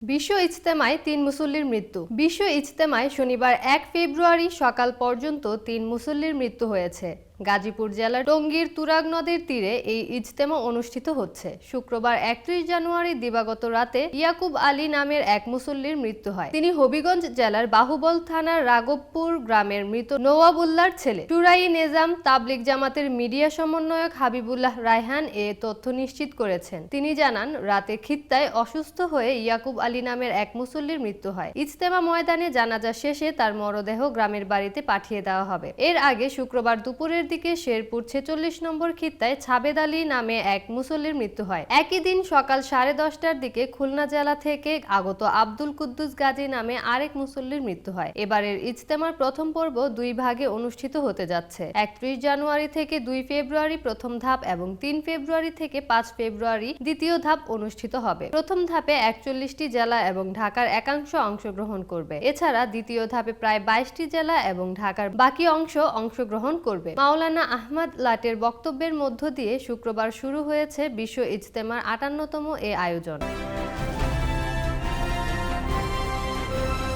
বিশ্ব ইজতেমায় ৩ মুসল্লির মৃত্যু। বিশ্ব ইজতেমায় শনিবার ১ ফেব্রুয়ারি সকাল পর্যন্ত ৩ মুসল্লির মৃত্যু হয়েছে। গাজীপুর জেলার টঙ্গীর তুরাগ নদীর তীরে এই ইজতেমা অনুষ্ঠিত হচ্ছে। শুক্রবার ৩১ জানুয়ারি দিবাগত রাতে ইয়াকুব আলী নামের এক মুসল্লির মৃত্যু হয়। তিনি হবিগঞ্জ জেলার বাহুবল থানার রাঘবপুর গ্রামের মৃত নওয়াবুল্লাহর ছেলে। টুরাই নেজাম তাবলিগ জামাতের মিডিয়া সমন্বয়ক হাবিবুল্লাহ রায়হান এ তথ্য নিশ্চিত করেছেন। তিনি জানান, রাতে খিত্তায় অসুস্থ হয়ে ইয়াকুব আলী নামের এক মুসল্লির মৃত্যু হয়। ইজতেমা ময়দানে জানাজা শেষে তার মরদেহ গ্রামের বাড়িতে পাঠিয়ে দেওয়া হবে। এর আগে শুক্রবার দুপুরের দিকে শেরপুর ৪৬ নম্বর খিত্তায় ছাবেদ আলী নামে এক মুসল্লির মৃত্যু হয়। একই দিন সকাল 10:30টার দিকে খুলনা জেলা থেকে আগত আব্দুল কুদ্দুস গাজী নামে আরেক মুসল্লির মৃত্যু হয়। এবারের ইজতেমার প্রথম পর্ব ২ ভাগে অনুষ্ঠিত হতে যাচ্ছে। ৩১ জানুয়ারি থেকে ২ ফেব্রুয়ারি প্রথম ধাপ এবং ৩ ফেব্রুয়ারি থেকে ৫ ফেব্রুয়ারি দ্বিতীয় ধাপ অনুষ্ঠিত হবে। প্রথম ধাপে ৪১টি জেলা এবং ঢাকার একাংশ অংশগ্রহণ করবে। এছাড়া দ্বিতীয় ধাপে প্রায় ২২টি জেলা এবং ঢাকার বাকি অংশ অংশগ্রহণ করবে। মাওলানা আহমদ লাটের বক্তব্যের মধ্য দিয়ে শুক্রবার শুরু হয়েছে বিশ্ব ইজতেমার ৫৮তম এ আয়োজন।